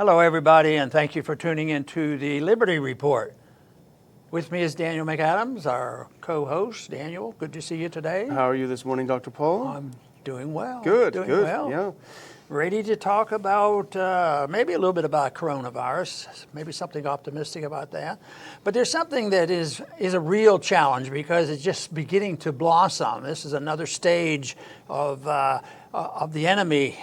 Hello, everybody, and thank you for tuning into the Liberty Report. With me is Daniel McAdams, our co-host. Daniel, good to see you today. How are you this morning, Dr. Paul? I'm doing well. Good, doing good, well. yeah. Ready to talk about maybe a little bit about coronavirus, maybe something optimistic about that. But there's something that is a real challenge because it's just beginning to blossom. This is another stage of the enemy,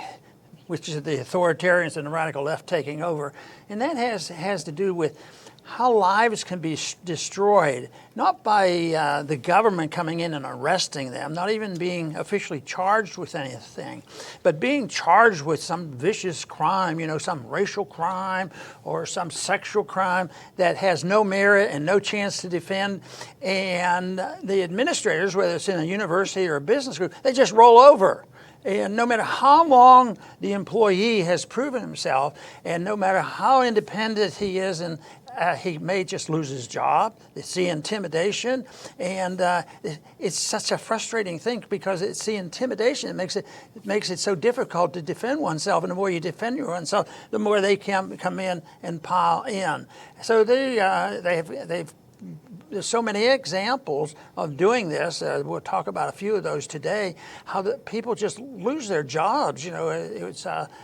which is the authoritarians and the radical left taking over. And that has to do with how lives can be destroyed, not by the government coming in and arresting them, not even being officially charged with anything, but being charged with some vicious crime, some racial crime or some sexual crime that has no merit and no chance to defend. And the administrators, whether it's in a university or a business group, they just roll over. And no matter how long the employee has proven himself, and no matter how independent he is, and he may just lose his job, it's the intimidation, and it's such a frustrating thing because it's the intimidation that makes it so difficult to defend oneself. And the more you defend oneself, the more they can come in and pile in. So they've there's so many examples of doing this. We'll talk about a few of those today. How the people just lose their jobs. It's something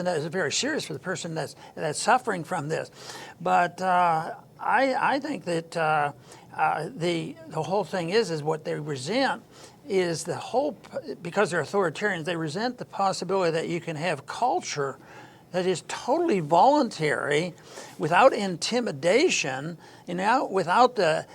that is very serious for the person that's suffering from this. But I think that the whole thing is what they resent is because they're authoritarians. They resent the possibility that you can have culture that is totally voluntary, without intimidation, and without the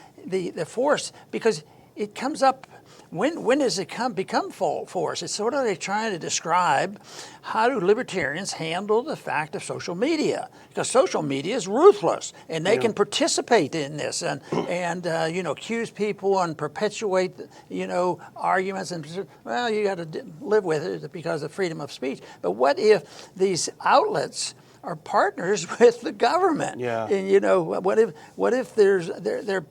force, because it comes up. When does it become force? It's sort of like trying to describe how do libertarians handle the fact of social media, because social media is ruthless, and they can participate in this and accuse people and perpetuate arguments, and well, you got to live with it because of freedom of speech. But what if these outlets are partners with the government? Yeah. And what if they're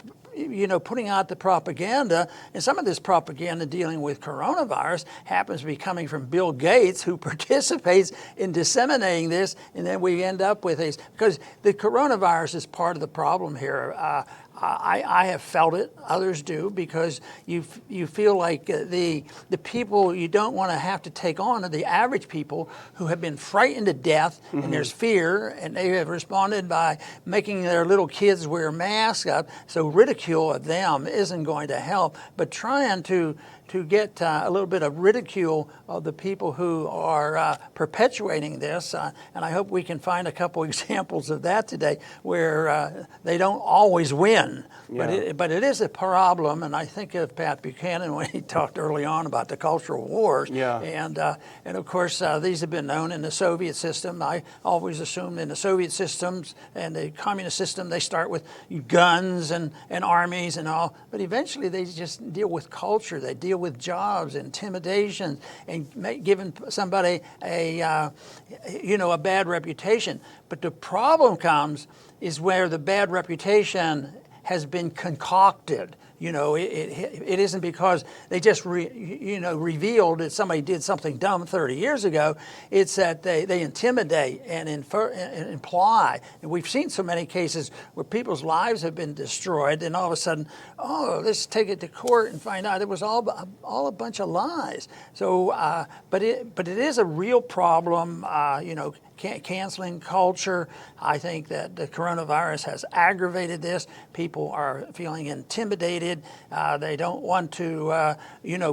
putting out the propaganda, and some of this propaganda dealing with coronavirus happens to be coming from Bill Gates, who participates in disseminating this, and then we end up with these, because the coronavirus is part of the problem here. I have felt it, others do, because you feel like the people you don't want to have to take on are the average people who have been frightened to death, and there's fear, and they have responded by making their little kids wear masks up. So ridicule of them isn't going to help, but trying to get a little bit of ridicule of the people who are perpetuating this. And I hope we can find a couple examples of that today where they don't always win. Yeah. But it is a problem, and I think of Pat Buchanan when he talked early on about the cultural wars. Yeah. And of course, these have been known in the Soviet system. I always assumed in the Soviet systems and the communist system, they start with guns and armies and all, but eventually they just deal with culture. They deal with jobs, intimidation, and giving somebody a bad reputation. But the problem comes is where the bad reputation has been concocted. It isn't because they just revealed that somebody did something dumb 30 years ago. It's that they intimidate and imply. And we've seen so many cases where people's lives have been destroyed, and all of a sudden, let's take it to court and find out it was all a bunch of lies. So, but it is a real problem. Canceling culture. I think that the coronavirus has aggravated this. People are feeling intimidated. They don't want to,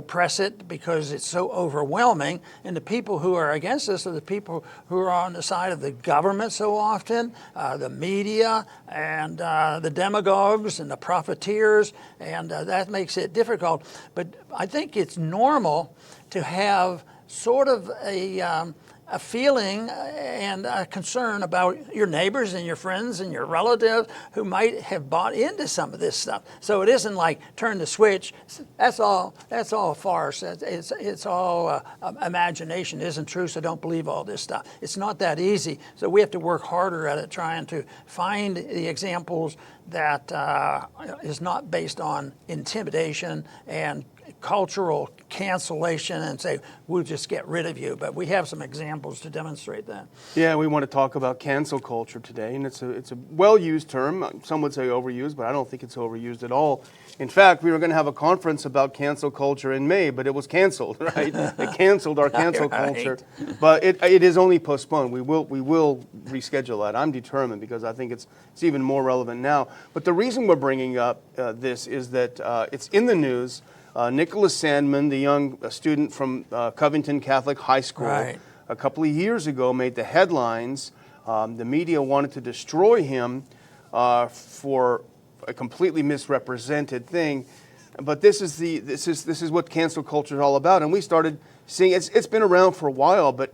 press it because it's so overwhelming. And the people who are against this are the people who are on the side of the government so often, the media, and the demagogues and the profiteers, and that makes it difficult. But I think it's normal to have sort of a feeling and a concern about your neighbors and your friends and your relatives who might have bought into some of this stuff. So it isn't like turn the switch. That's all farce. It's all imagination. It isn't true, so don't believe all this stuff. It's not that easy. So we have to work harder at it, trying to find the examples that is not based on intimidation and cultural cancellation and say, we'll just get rid of you. But we have some examples to demonstrate that. Yeah, we want to talk about cancel culture today, and it's a well-used term. Some would say overused, but I don't think it's overused at all. In fact, we were going to have a conference about cancel culture in May, but it was canceled, right? It canceled our cancel culture, but it is only postponed. We will reschedule that. I'm determined because I think it's even more relevant now. But the reason we're bringing up this is that it's in the news. Nicholas Sandmann, the young student from Covington Catholic High School, a couple of years ago made the headlines. The media wanted to destroy him for a completely misrepresented thing, but this is what cancel culture is all about. And we started seeing it's been around for a while, but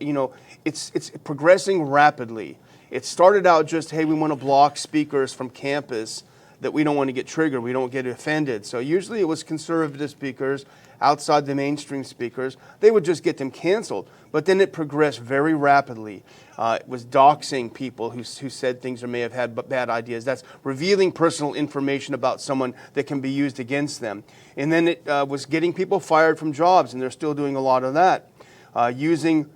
it's progressing rapidly. It started out just, hey, we want to block speakers from campus that we don't want to get triggered, we don't get offended. So usually it was conservative speakers, outside the mainstream speakers. They would just get them canceled. But then it progressed very rapidly. It was doxing people who said things or may have had bad ideas. That's revealing personal information about someone that can be used against them. And then it was getting people fired from jobs, and they're still doing a lot of that. Using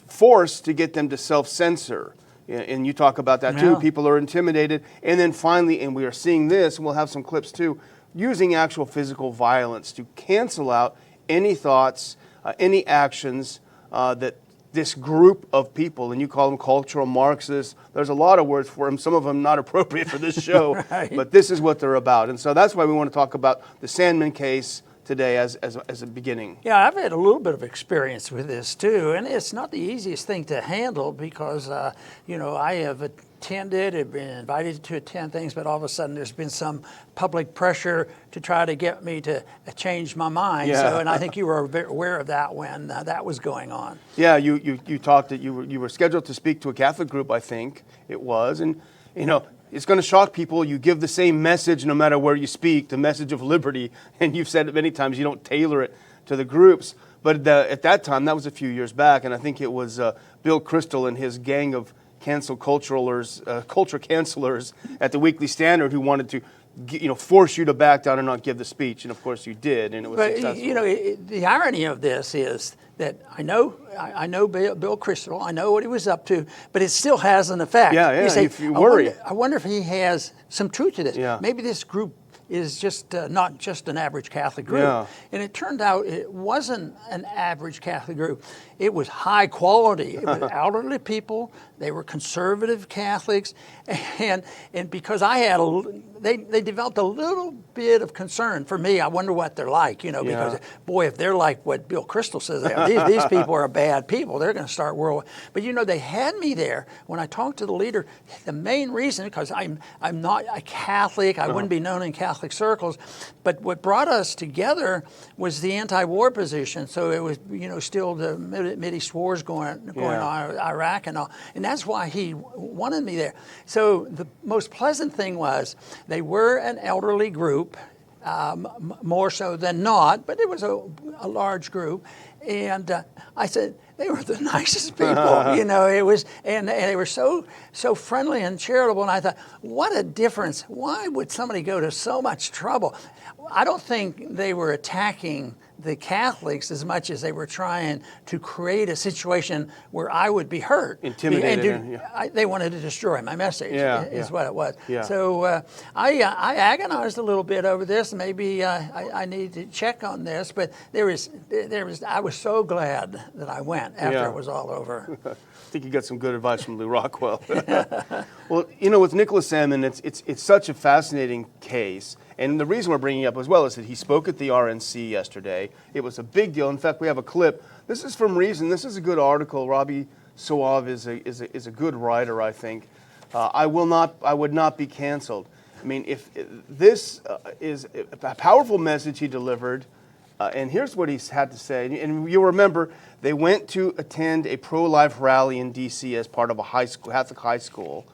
force to get them to self-censor. And you talk about that too. People are intimidated. And then finally, and we are seeing this, and we'll have some clips too, using actual physical violence to cancel out any thoughts, any actions that this group of people, and you call them cultural Marxists, there's a lot of words for them, some of them not appropriate for this show, but this is what they're about. And so that's why we want to talk about the Sandmann case today as a beginning. Yeah, I've had a little bit of experience with this too, and it's not the easiest thing to handle because, I have have been invited to attend things, but all of a sudden there's been some public pressure to try to get me to change my mind. Yeah. So, and I think you were aware of that when that was going on. Yeah, you talked that you were scheduled to speak to a Catholic group, I think it was, and it's going to shock people. You give the same message no matter where you speak, the message of liberty, and you've said it many times, you don't tailor it to the groups. But at that time, that was a few years back, and I think it was Bill Kristol and his gang of culture cancelers at the Weekly Standard who wanted to force you to back down and not give the speech, and of course you did, and it was successful. The irony of this is that I know Bill Kristol, I know what he was up to, but it still has an effect. Yeah, if you worry. I wonder if he has some truth to this. Yeah. Maybe this group is just not just an average Catholic group. Yeah. And it turned out it wasn't an average Catholic group. It was high quality. It was elderly people. They were conservative Catholics. And because I had they developed a little bit of concern for me. I wonder what they're like, because boy, if they're like what Bill Kristol says they are, these people are bad people. They're going to start world. But they had me there when I talked to the leader. The main reason, because I'm not a Catholic, I wouldn't be known in Catholic circles, but what brought us together was the anti-war position. So it was, still the Mideast wars going on, Iraq and all, and that's why he wanted me there. So the most pleasant thing was they were an elderly group, more so than not, but it was a large group, and I said they were the nicest people. It was, and they were so friendly and charitable. And I thought, what a difference! Why would somebody go to so much trouble? I don't think they were attacking the Catholics as much as they were trying to create a situation where I would be hurt. Intimidated. They wanted to destroy my message, is what it was. Yeah. So I agonized a little bit over this. Maybe I need to check on this, but I was so glad that I went after it was all over. I think you got some good advice from Lou Rockwell. Well, with Nicholas Sandmann, it's such a fascinating case. And the reason we're bringing it up as well is that he spoke at the RNC yesterday. It was a big deal. In fact, we have a clip. This is from Reason. This is a good article. Robbie Soave is a good writer, I think. I would not be canceled. I mean, if this is a powerful message he delivered, and here's what he's had to say. And you'll remember they went to attend a pro-life rally in D.C. as part of a Catholic high school.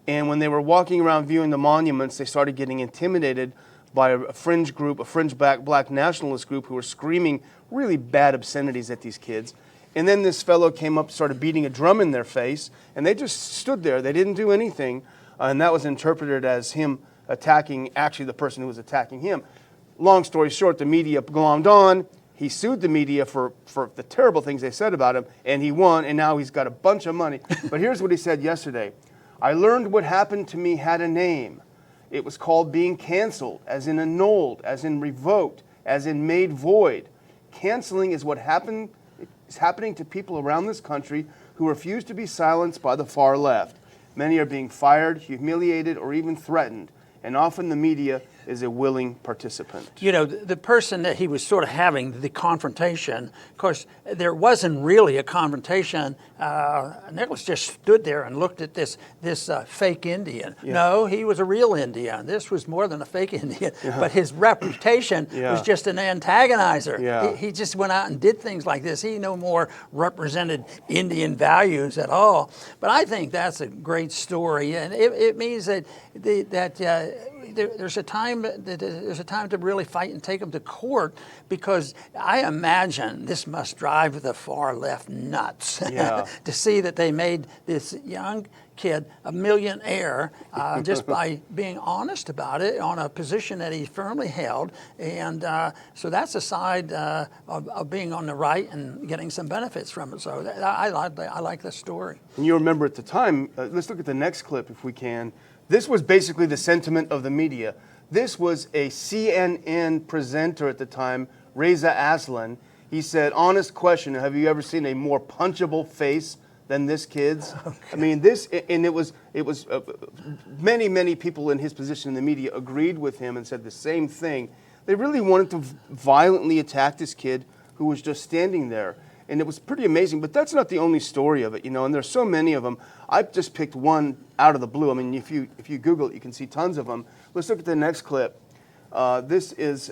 And when they were walking around viewing the monuments, they started getting intimidated by a fringe group, a fringe black nationalist group who were screaming really bad obscenities at these kids. And then this fellow came up, started beating a drum in their face, and they just stood there. They didn't do anything, and that was interpreted as him attacking, actually the person who was attacking him. long story short, the media glommed on. He sued the media for the terrible things they said about him, and he won, and now he's got a bunch of money. But here's what he said yesterday. I learned what happened to me had a name. It was called being canceled, as in annulled, as in revoked, as in made void. Canceling is what is happening to people around this country who refuse to be silenced by the far left. Many are being fired, humiliated, or even threatened, and often the media is a willing participant. You know, the person that he was sort of having the confrontation, of course, there wasn't really a confrontation. Nicholas just stood there and looked at this fake Indian. Yeah. No, he was a real Indian. This was more than a fake Indian, but his reputation was just an antagonizer. Yeah. He just went out and did things like this. He no more represented Indian values at all. But I think that's a great story, and it means that there's a time to really fight and take them to court, because I imagine this must drive the far left nuts to see that they made this young kid a millionaire just by being honest about it on a position that he firmly held, and so that's a side of being on the right and getting some benefits from it. So I like the story. And you remember at the time, let's look at the next clip if we can. This was basically the sentiment of the media. This was a CNN presenter at the time, Reza Aslan. He said, honest question, have you ever seen a more punchable face than this kid's? Okay. I mean, it was many people in his position in the media agreed with him and said the same thing. They really wanted to violently attack this kid who was just standing there. And it was pretty amazing, but that's not the only story of it, you know, and there's so many of them. I've just picked one out of the blue. I mean, if you Google it, you can see tons of them. Let's look at the next clip. This is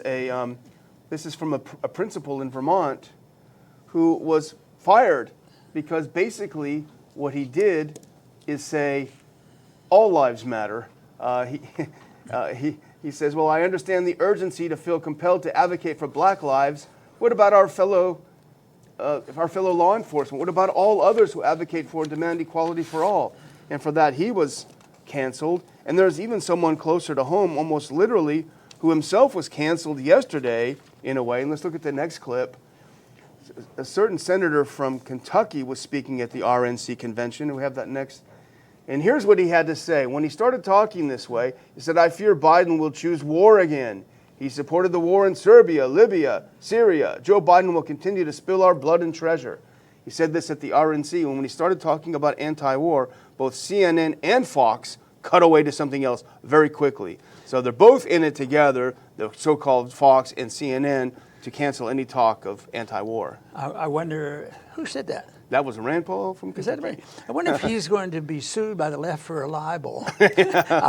from a principal in Vermont who was fired because basically what he did is say, all lives matter. He says, well, I understand the urgency to feel compelled to advocate for black lives. What about our fellow law enforcement? What about all others who advocate for and demand equality for all? And for that, he was canceled. And there's even someone closer to home, almost literally, who himself was canceled yesterday, in a way. And let's look at the next clip. A certain senator from Kentucky was speaking at the RNC convention. We have that next. And here's what he had to say. When he started talking this way, he said, I fear Biden will choose war again. He supported the war in Serbia, Libya, Syria. Joe Biden will continue to spill our blood and treasure. He said this at the RNC, and when he started talking about anti-war, both CNN and Fox cut away to something else very quickly. So they're both in it together, the so-called Fox and CNN, to cancel any talk of anti-war. I wonder, who said that? That was Rand Paul from Kentucky. Is that right? I wonder if he's going to be sued by the left for a libel. I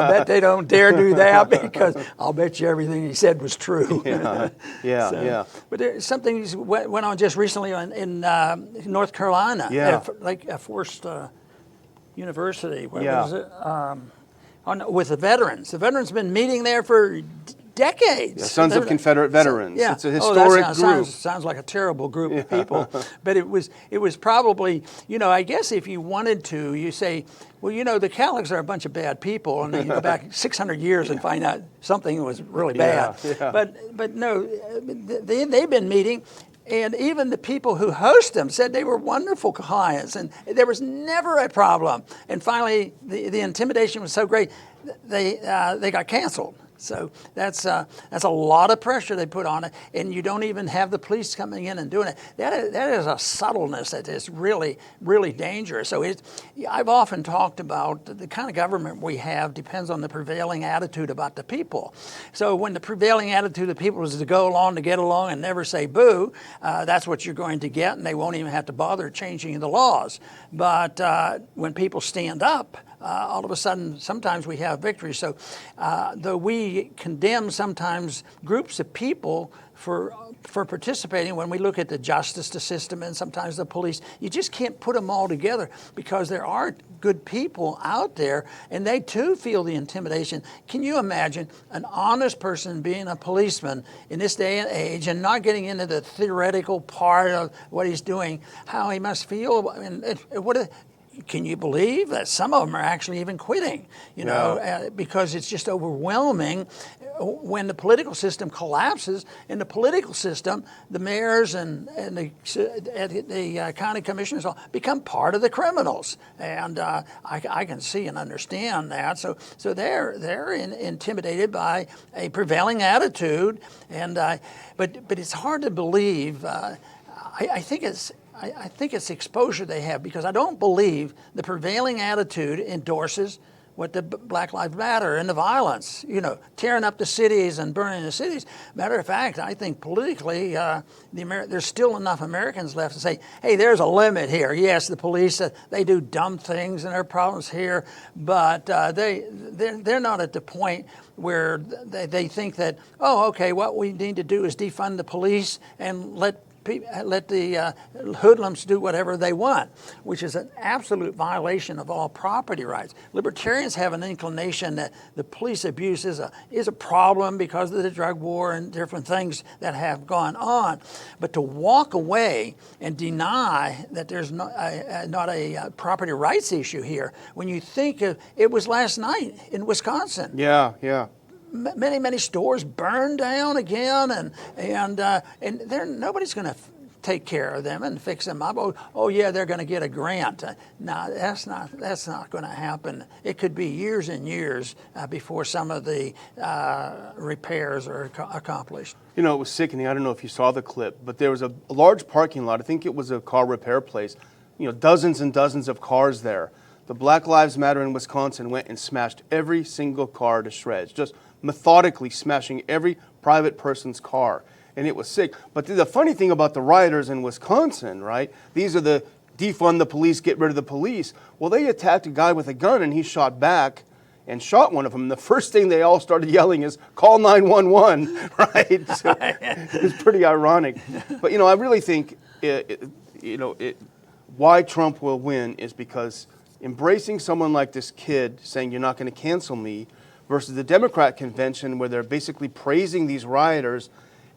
bet they don't dare do that, because I'll bet you everything he said was true. Yeah. But there's something went on just recently in North Carolina, like a forced university. Where was it? With the veterans. The veterans have been meeting there for decades. Sons of Confederate Veterans. It's a historic group. Sounds like a terrible group of people. But it was probably, I guess if you wanted to, you say, well, the Catholics are a bunch of bad people, and then you go back 600 years and find out something was really bad. But no, they've been meeting. And even the people who host them said they were wonderful clients, and there was never a problem. And finally, the intimidation was so great, they got canceled. So that's a lot of pressure they put on it, and you don't even have the police coming in and doing it. That is a subtleness that is really, really dangerous. So I've often talked about the kind of government we have depends on the prevailing attitude about the people. So when the prevailing attitude of the people is to go along, to get along, and never say boo, that's what you're going to get, and they won't even have to bother changing the laws. But when people stand up, all of a sudden, sometimes we have victory. So though we condemn sometimes groups of people for participating, when we look at the justice system and sometimes the police, you just can't put them all together, because there are good people out there, and they too feel the intimidation. Can you imagine an honest person being a policeman in this day and age and not getting into the theoretical part of what he's doing, how he must feel? can you believe that some of them are actually even quitting? Because it's just overwhelming. When the political system collapses, in the political system, the mayors and the county commissioners all become part of the criminals, and I can see and understand that. So they're intimidated by a prevailing attitude, and but it's hard to believe. I think it's exposure they have, because I don't believe the prevailing attitude endorses what the Black Lives Matter and the violence, tearing up the cities and burning the cities. Matter of fact, I think politically, there's still enough Americans left to say, hey, there's a limit here. Yes, the police, they do dumb things and there are problems here, but they're not at the point where they think that, oh, okay, what we need to do is defund the police and let the hoodlums do whatever they want, which is an absolute violation of all property rights. Libertarians have an inclination that the police abuse is a problem because of the drug war and different things that have gone on. But to walk away and deny that there's not a property rights issue here, when you think of, it was last night in Wisconsin. Yeah. Many stores burned down again, and nobody's going to take care of them and fix them up. Oh yeah, they're going to get a grant. No, that's not going to happen. It could be years and years before some of the repairs are accomplished. It was sickening. I don't know if you saw the clip, but there was a large parking lot. I think it was a car repair place. Dozens and dozens of cars there. The Black Lives Matter in Wisconsin went and smashed every single car to shreds, just methodically smashing every private person's car. And it was sick. But the funny thing about the rioters in Wisconsin, right? These are the defund the police, get rid of the police. Well, they attacked a guy with a gun and he shot back and shot one of them. And the first thing they all started yelling is, call 911, right? So it's pretty ironic. But, I really think, why Trump will win is because embracing someone like this kid saying you're not going to cancel me versus the Democrat convention where they're basically praising these rioters.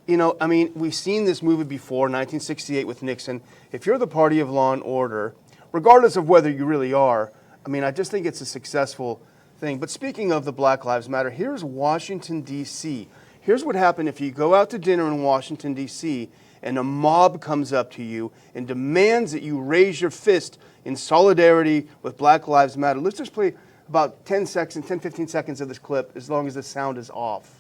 We've seen this movie before, 1968 with Nixon. If you're the party of law and order, regardless of whether you really are, I just think it's a successful thing. But speaking of the Black Lives Matter, here's Washington, D.C. Here's what happened if you go out to dinner in Washington, D.C., and a mob comes up to you and demands that you raise your fist in solidarity with Black Lives Matter. Let's just play about 10, 15 seconds of this clip, as long as the sound is off.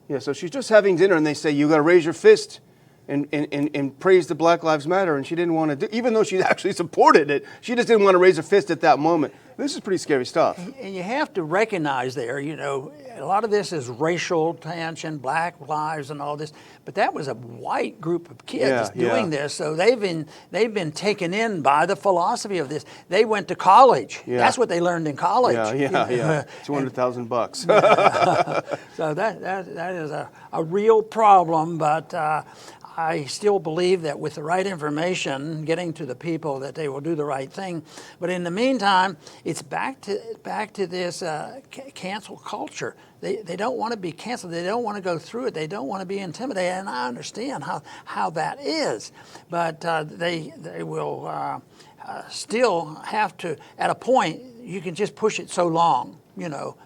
Yeah, so she's just having dinner, and they say, you got to raise your fist and praise the Black Lives Matter, and she didn't want to do, even though she actually supported it, she just didn't want to raise her fist at that moment. This is pretty scary stuff. And you have to recognize there, a lot of this is racial tension, Black lives and all this, but that was a white group of kids doing this, so they've been taken in by the philosophy of this. They went to college. Yeah. That's what they learned in college. Yeah. $200,000. So that is a real problem, but I still believe that with the right information, getting to the people, that they will do the right thing. But in the meantime, it's back to this cancel culture. They don't want to be canceled. They don't want to go through it. They don't want to be intimidated. And I understand how that is. But they will still have to, at a point, you can just push it so long.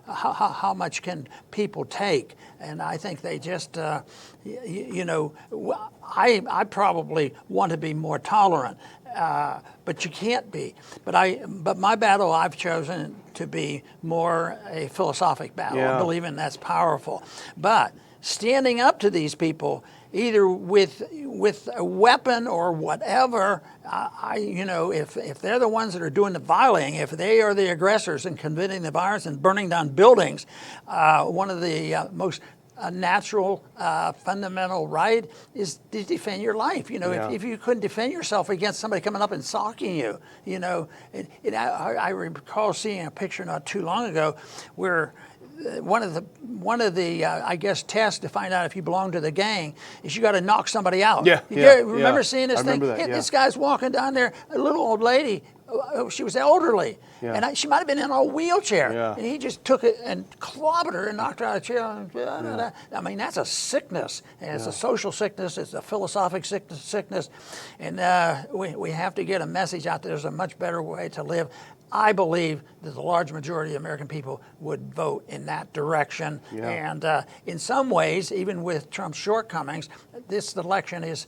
How much can people take? And I think they just, I probably want to be more tolerant, but you can't be. But my battle, I've chosen to be more a philosophic battle. I believe in that's powerful. But standing up to these people, either with a weapon or whatever, if they're the ones that are doing the violating, if they are the aggressors and committing the violence and burning down buildings, one of the most natural fundamental right is to defend your life. If you couldn't defend yourself against somebody coming up and stalking you, I recall seeing a picture not too long ago where one of the I guess tests to find out if you belong to the gang is you got to knock somebody out. Yeah, Remember seeing this I thing? remember that, yeah. This guy's walking down there, a little old lady. She was elderly, and she might have been in a wheelchair, and he just took it and clobbered her and knocked her out of the chair. I mean, that's a sickness, and it's a social sickness, it's a philosophic sickness, and we have to get a message out there. There's a much better way to live. I believe that the large majority of American people would vote in that direction. And in some ways, even with Trump's shortcomings, this election is,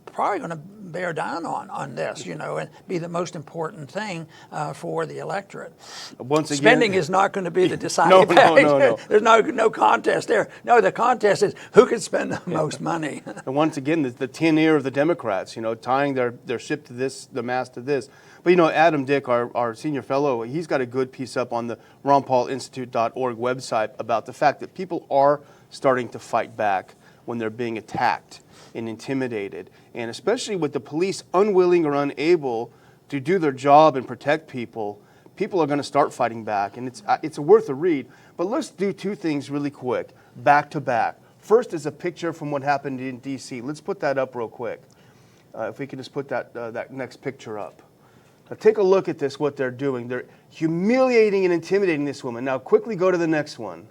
probably going to bear down on this, and be the most important thing for the electorate. Once again, spending is not going to be the deciding factor. No. There's no contest there. No, the contest is who can spend the most money. And once again, the tin ear of the Democrats, tying their ship to this, the mast to this. But Adam Dick, our senior fellow, he's got a good piece up on the ronpaulinstitute.org website about the fact that people are starting to fight back when they're being attacked and intimidated. And especially with the police unwilling or unable to do their job and protect people, people are going to start fighting back. And it's worth a read. But let's do two things really quick, back to back. First is a picture from what happened in D.C. Let's put that up real quick. If we can just put that next picture up. Now take a look at this, what they're doing. They're humiliating and intimidating this woman. Now quickly go to the next one.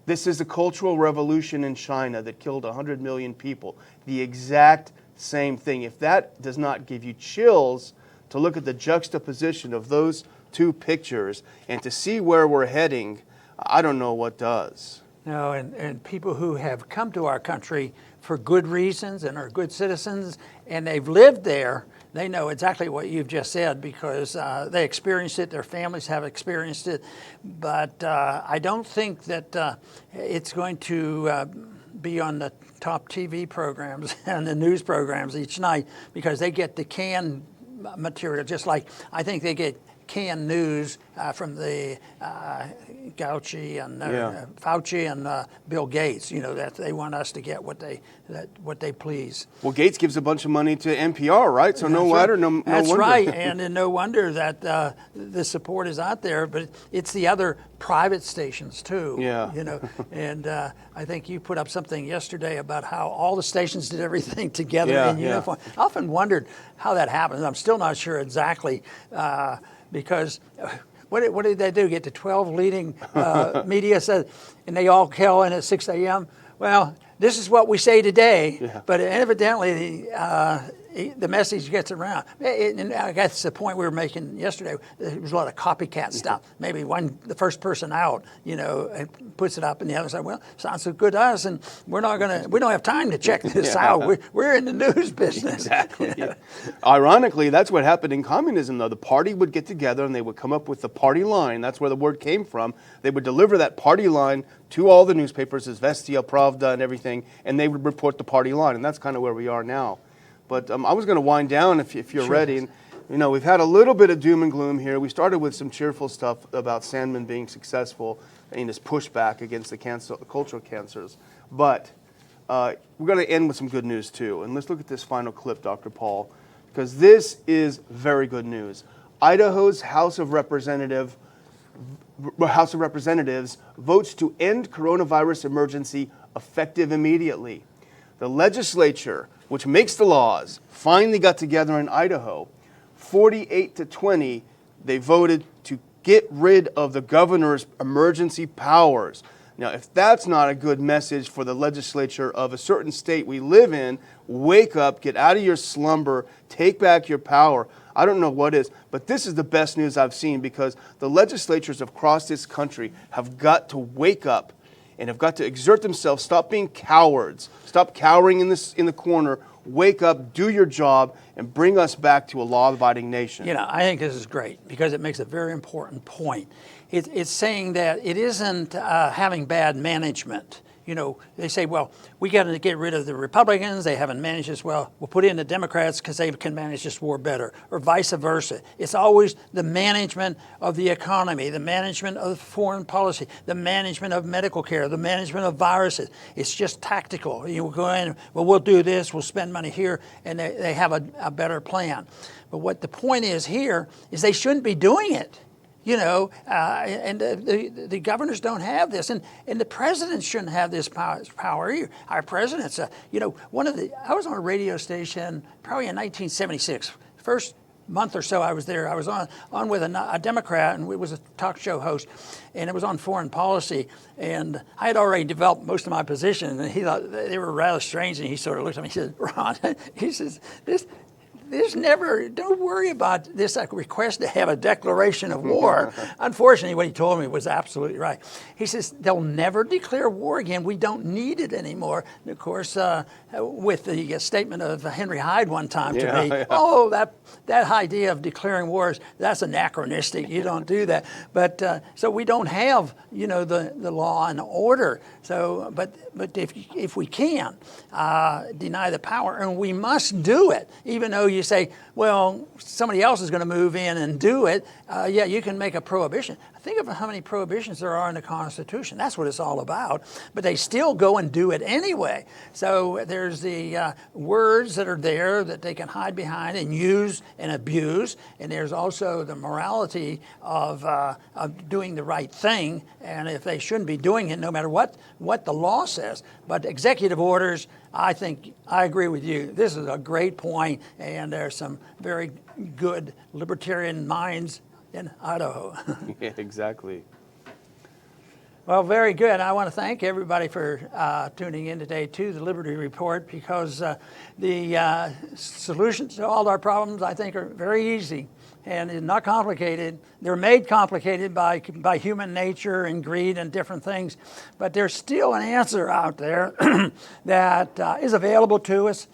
This is the Cultural Revolution in China that killed 100 million people. The exact same thing. If that does not give you chills to look at the juxtaposition of those two pictures and to see where we're heading, I don't know what does. No, and people who have come to our country for good reasons and are good citizens and they've lived there, they know exactly what you've just said because they experienced it, their families have experienced it. But I don't think that it's going to be on the top TV programs and the news programs each night because they get the canned material, just like I think they get canned news from the Fauci and Bill Gates. That they want us to get what they please. Well, Gates gives a bunch of money to NPR, right? So no wonder. That's right, and no wonder that the support is out there. But it's the other private stations too. And I think you put up something yesterday about how all the stations did everything together in uniform. I often wondered how that happens. I'm still not sure exactly. Because what did they do? Get to 12 leading media said, and they all call in at 6 a.m. Well, this is what we say today, but evidently the message gets around. And I guess that's the point we were making yesterday. There was a lot of copycat stuff. Maybe the first person out, puts it up, and the other side, well, sounds so good to us, and we don't have time to check this out. We're in the news business. Exactly. Ironically, that's what happened in communism, though. The party would get together and they would come up with the party line. That's where the word came from. They would deliver that party line to all the newspapers, Izvestia, Pravda, and everything, and they would report the party line. And that's kind of where we are now. But I was going to wind down if you're ready. And, we've had a little bit of doom and gloom here. We started with some cheerful stuff about Sandmann being successful in his pushback against the cultural cancers. But we're going to end with some good news, too. And let's look at this final clip, Dr. Paul, because this is very good news. Idaho's House of Representatives votes to end coronavirus emergency effective immediately. The legislature, which makes the laws, finally got together in Idaho. 48-20, they voted to get rid of the governor's emergency powers. Now, if that's not a good message for the legislature of a certain state we live in, wake up, get out of your slumber, take back your power. I don't know what is, but this is the best news I've seen because the legislatures across this country have got to wake up and have got to exert themselves, stop being cowards, stop cowering in the corner, wake up, do your job, and bring us back to a law-abiding nation. I think this is great because it makes a very important point. It's saying that it isn't having bad management. They say, well, we got to get rid of the Republicans. They haven't managed this well. We'll put in the Democrats because they can manage this war better, or vice versa. It's always the management of the economy, the management of foreign policy, the management of medical care, the management of viruses. It's just tactical. You go in, well, we'll do this, we'll spend money here, and they have a better plan. But what the point is here is they shouldn't be doing it. and the governors don't have this, and the president shouldn't have this power either. Our president's, I was on a radio station probably in 1976, first month or so I was there. I was on with a Democrat, and it was a talk show host, and it was on foreign policy. And I had already developed most of my position, and he thought they were rather strange. And he sort of looked at me and he said, "Ron," he says, don't worry about this request to have a declaration of war. Unfortunately, what he told me was absolutely right. He says, they'll never declare war again. We don't need it anymore. And of course, with the statement of Henry Hyde one time to me, oh, that idea of declaring wars, that's anachronistic. You don't do that. But so we don't have, the law and order. So, but if we can deny the power, and we must do it, even though you say, well, somebody else is going to move in and do it. You can make a prohibition. Think of how many prohibitions there are in the Constitution. That's what it's all about. But they still go and do it anyway. So there's the words that are there that they can hide behind and use and abuse. And there's also the morality of doing the right thing. And if they shouldn't be doing it, no matter what the law says. But executive orders, I think I agree with you. This is a great point, and there's some very good libertarian minds in Idaho. Yeah, exactly. Well, very good. I want to thank everybody for tuning in today to the Liberty Report, because the solutions to all our problems, I think, are very easy and not complicated. They're made complicated by human nature and greed and different things, but there's still an answer out there that is available to us.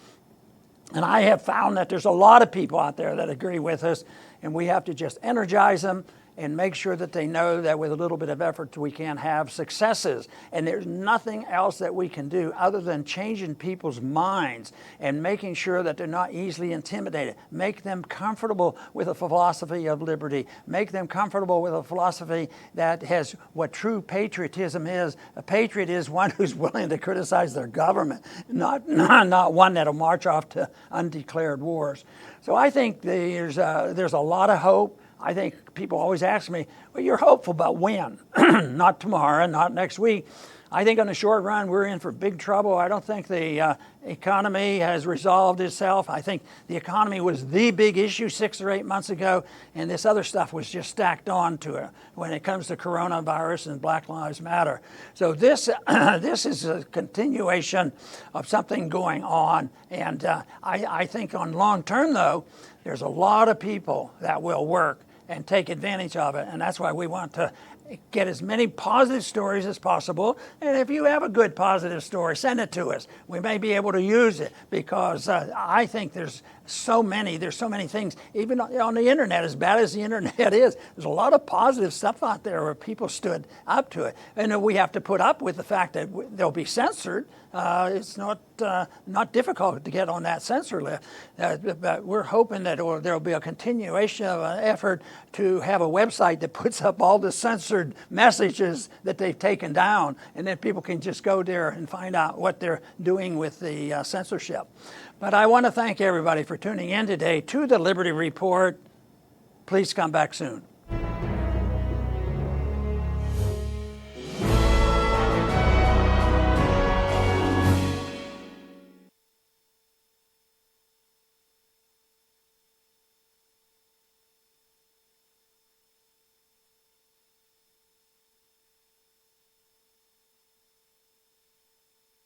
And I have found that there's a lot of people out there that agree with us, and we have to just energize them and make sure that they know that with a little bit of effort we can have successes. And there's nothing else that we can do other than changing people's minds and making sure that they're not easily intimidated. Make them comfortable with a philosophy of liberty. Make them comfortable with a philosophy that has what true patriotism is. A patriot is one who's willing to criticize their government, not one that'll march off to undeclared wars. So I think there's a lot of hope. I think people always ask me, well, you're hopeful about when? Not tomorrow, not next week. I think on the short run, we're in for big trouble. I don't think the economy has resolved itself. I think the economy was the big issue 6 or 8 months ago, and this other stuff was just stacked on to it when it comes to coronavirus and Black Lives Matter. So this is a continuation of something going on, and I think on long term, though, there's a lot of people that will work and take advantage of it, and that's why we want to get as many positive stories as possible. And if you have a good positive story, send it to us. We may be able to use it, because I think there's so many things, even on the internet, as bad as the internet is, there's a lot of positive stuff out there where people stood up to it. And we have to put up with the fact that they'll be censored. It's not difficult to get on that censor list. But we're hoping that there'll be a continuation of an effort to have a website that puts up all the censored messages that they've taken down, and then people can just go there and find out what they're doing with the censorship. But I want to thank everybody for tuning in today to the Liberty Report. Please come back soon.